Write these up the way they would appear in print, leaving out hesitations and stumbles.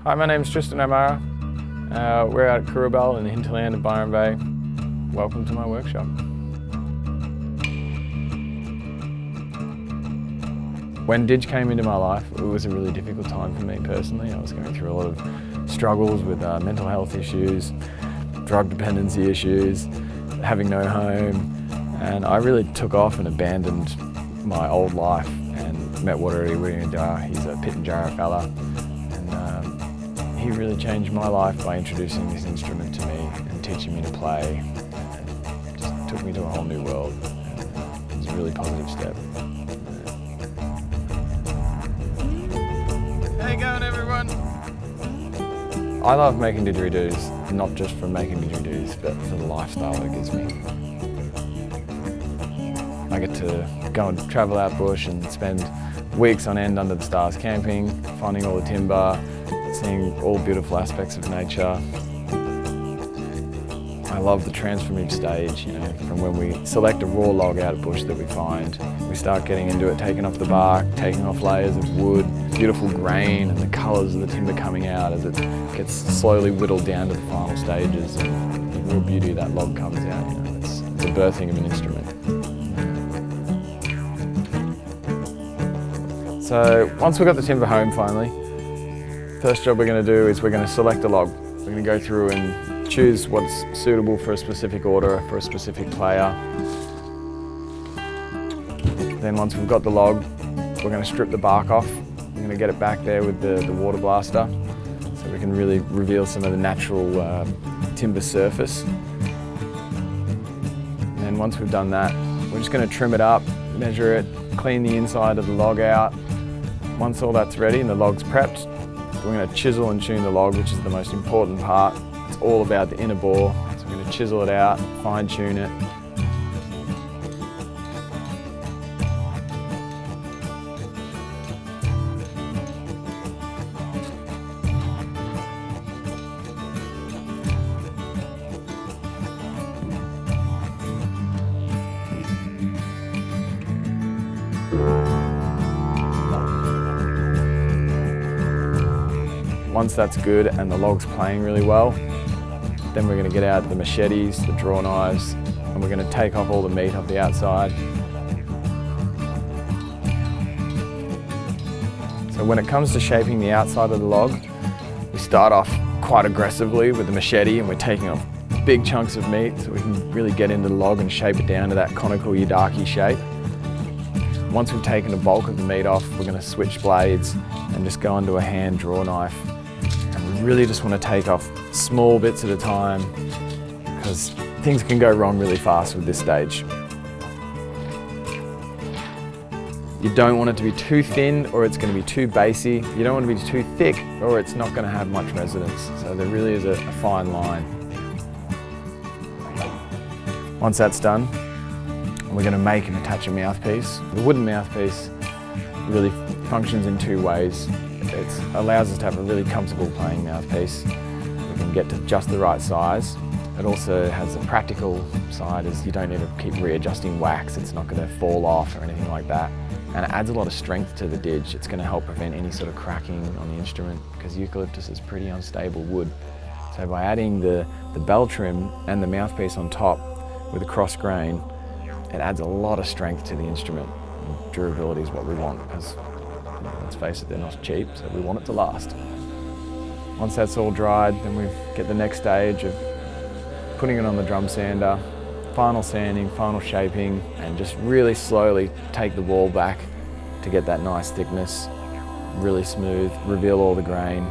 Hi, my name's Tristan and MEARA. We're out at Kurrabell in the hinterland of Byron Bay. Welcome to my workshop. When Didge came into my life, it was a really difficult time for me personally. I was going through a lot of struggles with mental health issues, drug dependency issues, having no home, and I really took off and abandoned my old life and met Didgeridoo. He's a Pitjantjatjara fella, and he really changed my life by introducing this instrument to me and teaching me to play. It just took me to a whole new world. It was a really positive step. How you going, everyone? I love making didgeridoos, not just for making didgeridoos, but for the lifestyle it gives me. I get to go and travel out bush and spend weeks on end under the stars camping, finding all the timber, seeing all beautiful aspects of nature. I love the transformative stage, from when we select a raw log out of bush that we find. We start getting into it, taking off the bark, taking off layers of wood, beautiful grain and the colours of the timber coming out as it gets slowly whittled down to the final stages, and the real beauty of that log comes out. It's the birthing of an instrument. So once we've got the timber home finally, first job we're going to do is we're going to select a log. We're going to go through and choose what's suitable for a specific order, for a specific player. Then once we've got the log, we're going to strip the bark off. We're going to get it back there with the water blaster so we can really reveal some of the natural timber surface. And then once we've done that, we're just going to trim it up, measure it, clean the inside of the log out. Once all that's ready and the log's prepped, we're going to chisel and tune the log, which is the most important part. It's all about the inner bore, so we're going to chisel it out, fine tune it. Once that's good and the log's playing really well, then we're going to get out the machetes, the draw knives, and we're going to take off all the meat off the outside. So when it comes to shaping the outside of the log, we start off quite aggressively with the machete, and we're taking off big chunks of meat so we can really get into the log and shape it down to that conical yidaki shape. Once we've taken the bulk of the meat off, we're going to switch blades and just go onto a hand draw knife. And we really just want to take off small bits at a time because things can go wrong really fast with this stage. You don't want it to be too thin or it's going to be too bassy. You don't want to be too thick or it's not going to have much resonance. So there really is a fine line. Once that's done, we're going to make and attach a mouthpiece. The wooden mouthpiece really functions in two ways. It allows us to have a really comfortable playing mouthpiece. We can get to just the right size. It also has a practical side, as you don't need to keep readjusting wax. It's not going to fall off or anything like that. And it adds a lot of strength to the didge. It's going to help prevent any sort of cracking on the instrument because eucalyptus is pretty unstable wood. So by adding the bell trim and the mouthpiece on top with a cross grain, it adds a lot of strength to the instrument. And durability is what we want because, let's face it, they're not cheap, so we want it to last. Once that's all dried, then we get the next stage of putting it on the drum sander, final sanding, final shaping, and just really slowly take the wall back to get that nice thickness, really smooth, reveal all the grain.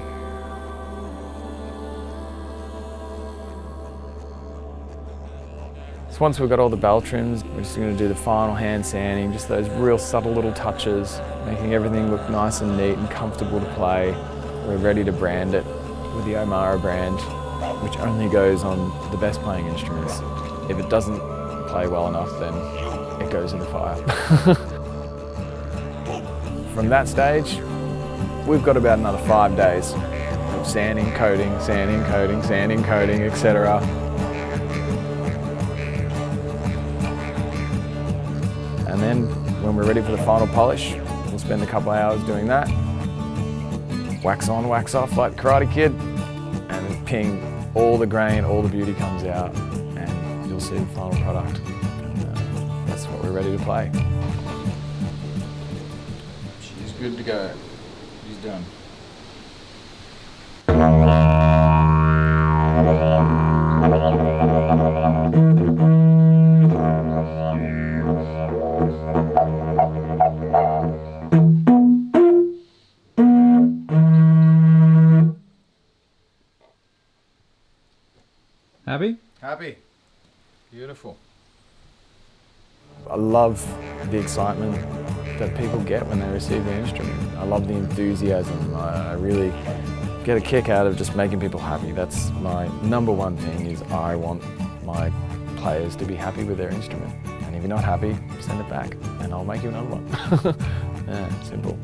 So once we've got all the bell trims, we're just going to do the final hand sanding, just those real subtle little touches, making everything look nice and neat and comfortable to play. We're ready to brand it with the MEARA brand, which only goes on the best playing instruments. If it doesn't play well enough, then it goes in the fire. From that stage, we've got about another 5 days of sanding, coating, sanding, coating, sanding, coating, etc. And then when we're ready for the final polish, we'll spend a couple of hours doing that. wax on, wax off like Karate Kid, and then ping, all the grain, all the beauty comes out, and you'll see the final product. And, that's what we're ready to play. She's good to go. She's done. Happy? Happy. Beautiful. I love the excitement that people get when they receive the instrument. I love the enthusiasm. I really get a kick out of just making people happy. That's my number one thing, is I want my players to be happy with their instrument. And if you're not happy, send it back and I'll make you another one. Yeah, simple.